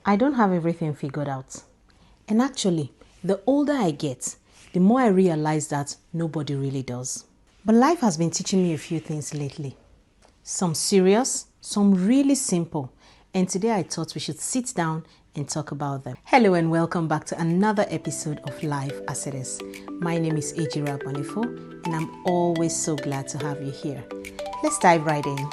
I don't have everything figured out. And actually, the older I get, the more I realize that nobody really does. But life has been teaching me a few things lately. Some serious, some really simple. And today I thought we should sit down and talk about them. Hello and welcome back to another episode of Life as It Is. My name is Ejira Bonifo and I'm always so glad to have you here. Let's dive right in.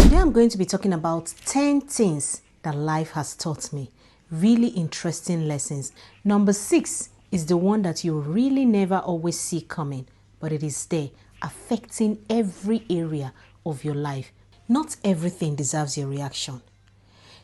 Today I'm going to be talking about 10 things that life has taught me. Really interesting lessons. Number 6 is the one that you really never always see coming, but it is there, affecting every area of your life. Not everything deserves your reaction.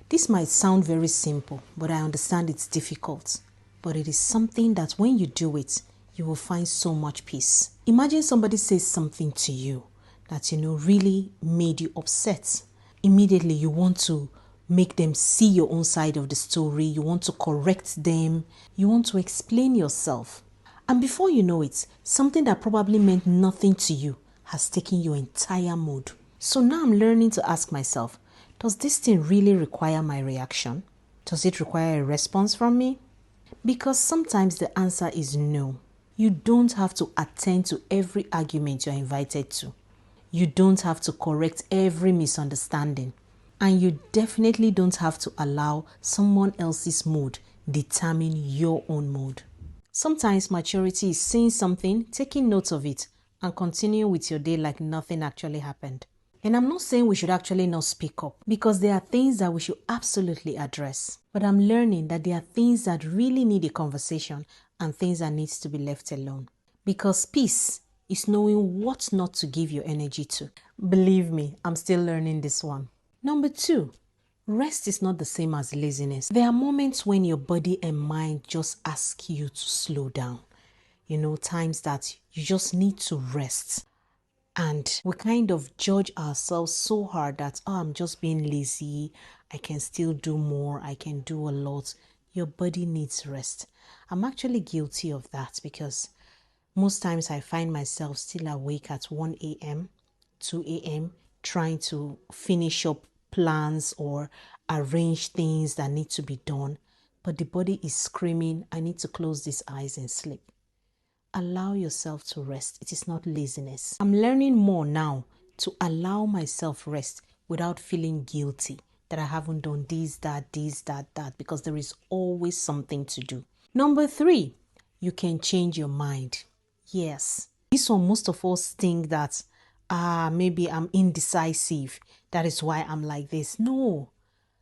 This might sound very simple, but I understand it's difficult. But it is something that when you do it, you will find so much peace. Imagine somebody says something to you that really made you upset. Immediately you want to make them see your own side of the story. You want to correct them. You want to explain yourself. And before you know it, something that probably meant nothing to you has taken your entire mood. So now I'm learning to ask myself, does this thing really require my reaction? Does it require a response from me? Because sometimes the answer is no. You don't have to attend to every argument you're invited to. You don't have to correct every misunderstanding. And you definitely don't have to allow someone else's mood determine your own mood. Sometimes maturity is seeing something, taking note of it, and continuing with your day like nothing actually happened. And I'm not saying we should actually not speak up, because there are things that we should absolutely address. But I'm learning that there are things that really need a conversation and things that needs to be left alone. Because peace is knowing what not to give your energy to. Believe me, I'm still learning this one. Number 2, rest is not the same as laziness. There are moments when your body and mind just ask you to slow down. Times that you just need to rest. And we kind of judge ourselves so hard that, I'm just being lazy. I can still do more. I can do a lot. Your body needs rest. I'm actually guilty of that because most times I find myself still awake at 1 a.m., 2 a.m., trying to finish up plans or arrange things that need to be done. But the body is screaming, I need to close these eyes and sleep. Allow yourself to rest. It is not laziness. I'm learning more now to allow myself rest without feeling guilty that I haven't done this, that, because there is always something to do. Number 3, you can change your mind. Yes. This one, most of us think that, maybe I'm indecisive. That is why I'm like this. No.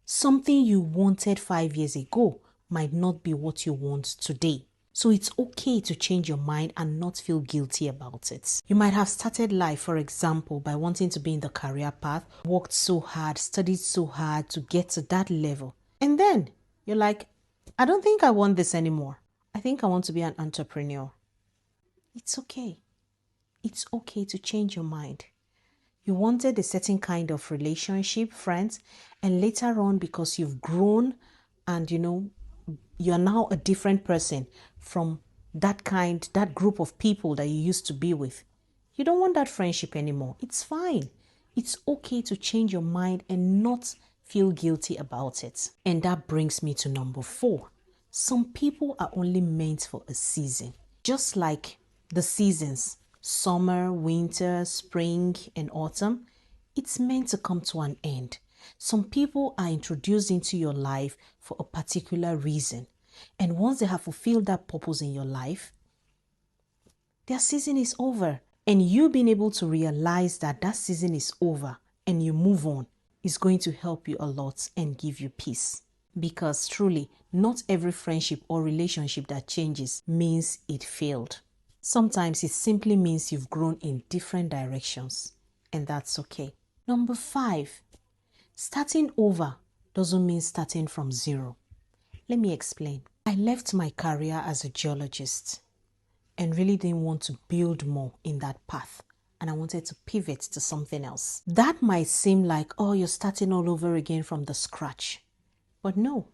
Something you wanted 5 years ago might not be what you want today. So it's okay to change your mind and not feel guilty about it. You might have started life, for example, by wanting to be in the career path, worked so hard, studied so hard to get to that level. And then you're like, I don't think I want this anymore. I think I want to be an entrepreneur. It's okay. It's okay to change your mind. You wanted a certain kind of relationship, friends, and later on, because you've grown and you're now a different person from that group of people that you used to be with. You don't want that friendship anymore. It's fine. It's okay to change your mind and not feel guilty about it. And that brings me to number 4. Some people are only meant for a season. Just like the seasons, summer, winter, spring, and autumn, it's meant to come to an end. Some people are introduced into your life for a particular reason. And once they have fulfilled that purpose in your life, their season is over. And you being able to realize that that season is over and you move on is going to help you a lot and give you peace. Because truly, not every friendship or relationship that changes means it failed. Sometimes it simply means you've grown in different directions, and that's okay. Number 5, starting over doesn't mean starting from zero. Let me explain. I left my career as a geologist and really didn't want to build more in that path. And I wanted to pivot to something else. That might seem like, you're starting all over again from the scratch. But no,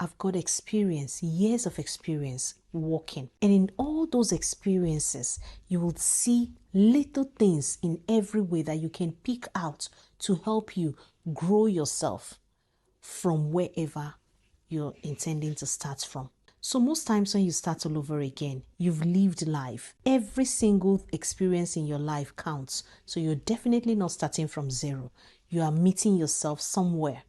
I've got experience, years of experience walking. And in all those experiences, you will see little things in every way that you can pick out to help you grow yourself from wherever you're intending to start from. So most times when you start all over again, you've lived life. Every single experience in your life counts. So you're definitely not starting from zero. You are meeting yourself somewhere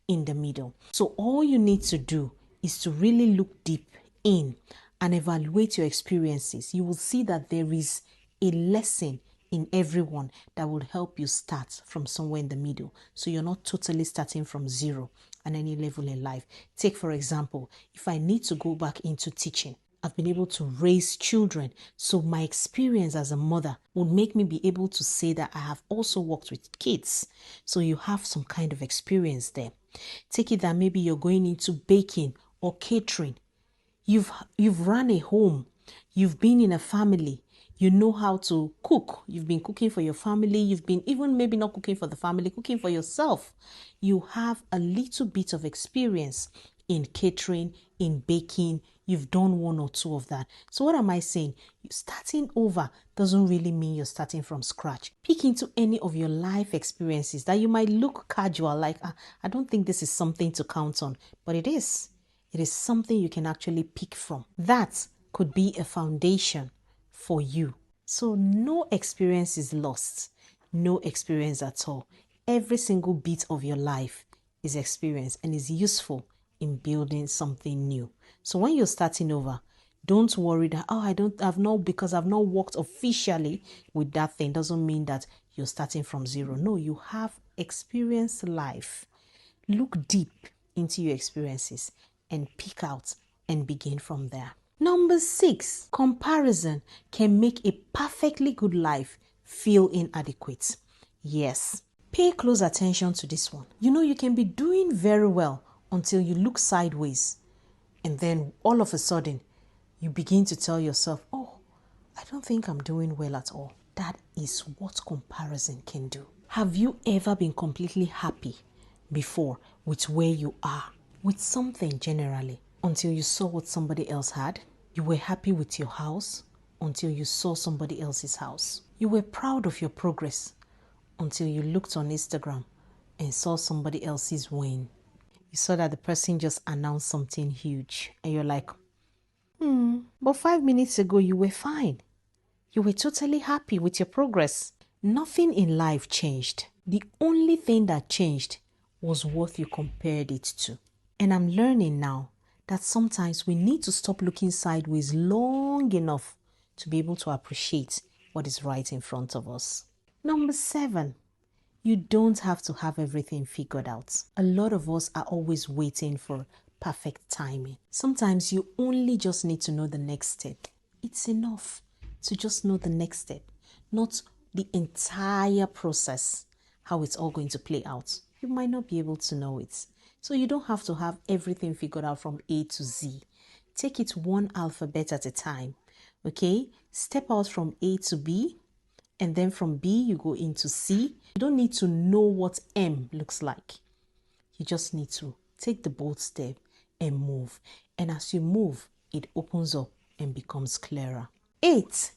in the middle. So all you need to do is to really look deep in and evaluate your experiences. You will see that there is a lesson in everyone that will help you start from somewhere in the middle. So you're not totally starting from zero at any level in life. Take, for example, if I need to go back into teaching, I've been able to raise children. So my experience as a mother would make me be able to say that I have also worked with kids. So you have some kind of experience there. Take it that maybe you're going into baking or catering. You've run a home. You've been in a family. You know how to cook. You've been cooking for your family. You've been even maybe not cooking for the family, cooking for yourself. You have a little bit of experience in catering, in baking. You've done one or two of that. So what am I saying? Starting over doesn't really mean you're starting from scratch. Peek into any of your life experiences that you might look casual, like, I don't think this is something to count on, but it is. It is something you can actually pick from. That could be a foundation for you. So no experience is lost. No experience at all. Every single bit of your life is experience and is useful in building something new. So when you're starting over, don't worry that, because I've not worked officially with that thing doesn't mean that you're starting from zero. No, you have experienced life. Look deep into your experiences and pick out and begin from there. Number 6, comparison can make a perfectly good life feel inadequate. Yes, pay close attention to this one. You can be doing very well until you look sideways, and then all of a sudden you begin to tell yourself, oh, I don't think I'm doing well at all. That is what comparison can do. Have you ever been completely happy before with where you are, with something generally, until you saw what somebody else had? You were happy with your house until you saw somebody else's house. You were proud of your progress until you looked on Instagram and saw somebody else's win. You saw that the person just announced something huge and you're like, but 5 minutes ago you were fine. You were totally happy with your progress. Nothing in life changed. The only thing that changed was what you compared it to. And I'm learning now that sometimes we need to stop looking sideways long enough to be able to appreciate what is right in front of us. Number 7, you don't have to have everything figured out. A lot of us are always waiting for perfect timing. Sometimes you only just need to know the next step. It's enough to just know the next step, not the entire process, how it's all going to play out. You might not be able to know it. So you don't have to have everything figured out from A to Z. Take it one alphabet at a time, okay? Step out from A to B, and then from B you go into C. You don't need to know what M looks like. You just need to take the bold step and move. And as you move, it opens up and becomes clearer. 8,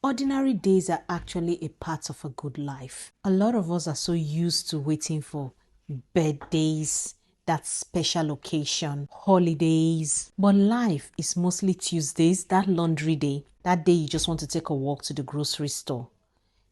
ordinary days are actually a part of a good life. A lot of us are so used to waiting for birthdays, that special occasion, holidays. But life is mostly Tuesdays, that laundry day, that day you just want to take a walk to the grocery store.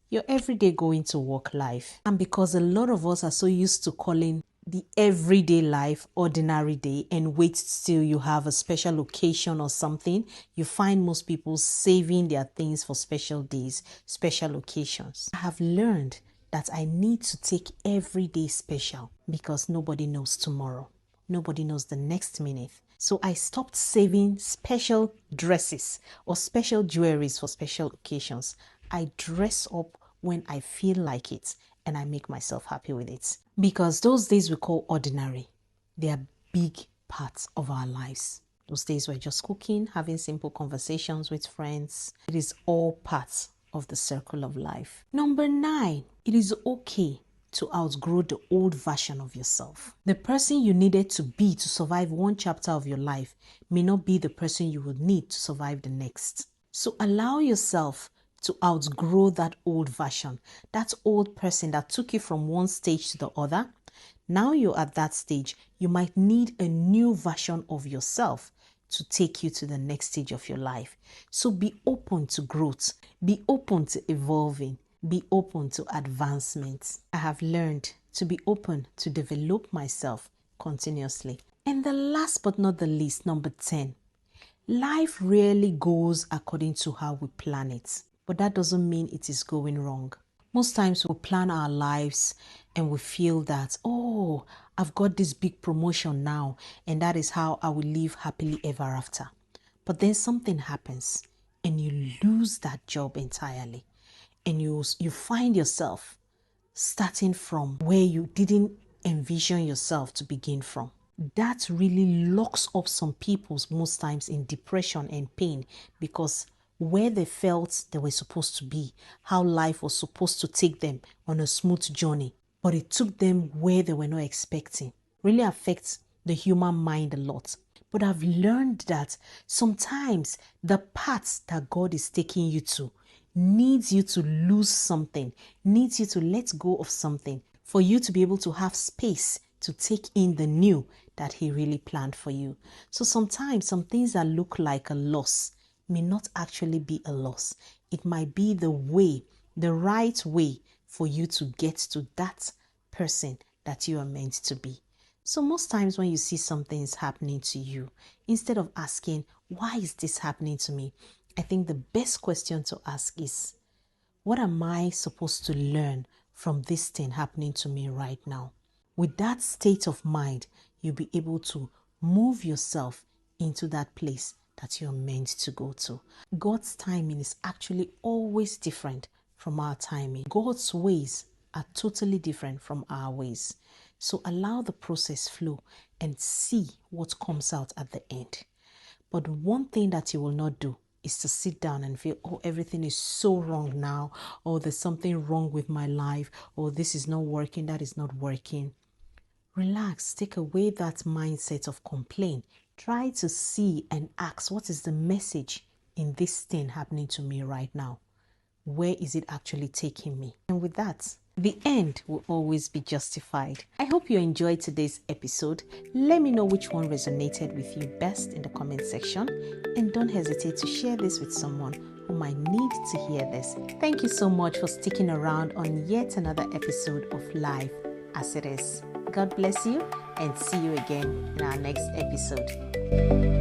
Your everyday going to work life. And because a lot of us are so used to calling the everyday life ordinary day and wait till you have a special occasion or something, you find most people saving their things for special days, special occasions. I have learned that I need to take every day special because nobody knows tomorrow. Nobody knows the next minute. So I stopped saving special dresses or special jewelries for special occasions. I dress up when I feel like it and I make myself happy with it. Because those days we call ordinary, they are big parts of our lives. Those days we're just cooking, having simple conversations with friends. It is all parts of the circle of life. Number 9, it is okay to outgrow the old version of yourself. The person you needed to be to survive one chapter of your life may not be the person you will need to survive the next. So allow yourself to outgrow that old version, that old person that took you from one stage to the other. Now you're at that stage, you might need a new version of yourself to take you to the next stage of your life. So be open to growth, be open to evolving, be open to advancement. I have learned to be open to develop myself continuously. And the last but not the least, number 10, life rarely goes according to how we plan it, but that doesn't mean it is going wrong. Most times we plan our lives and we feel that, oh, I've got this big promotion now and that is how I will live happily ever after. But then something happens and you lose that job entirely and you find yourself starting from where you didn't envision yourself to begin from. That really locks up some people most times in depression and pain, because where they felt they were supposed to be, how life was supposed to take them on a smooth journey, but it took them where they were not expecting, really affects the human mind a lot. But I've learned that sometimes the path that God is taking you to needs you to lose something, needs you to let go of something for you to be able to have space to take in the new that He really planned for you. So sometimes some things that look like a loss may not actually be a loss. It might be the way, the right way for you to get to that person that you are meant to be. So most times when you see something is happening to you, instead of asking, why is this happening to me? I think the best question to ask is, what am I supposed to learn from this thing happening to me right now? With that state of mind, you'll be able to move yourself into that place that you're meant to go to. God's timing is actually always different from our timing. God's ways are totally different from our ways. So allow the process flow and see what comes out at the end. But one thing that you will not do is to sit down and feel, oh, everything is so wrong now, or there's something wrong with my life, or this is not working, that is not working. Relax, take away that mindset of complaint. Try to see and ask, what is the message in this thing happening to me right now? Where is it actually taking me? And with that, the end will always be justified. I hope you enjoyed today's episode. Let me know which one resonated with you best in the comment section. And don't hesitate to share this with someone who might need to hear this. Thank you so much for sticking around on yet another episode of Life as It Is. God bless you and see you again in our next episode.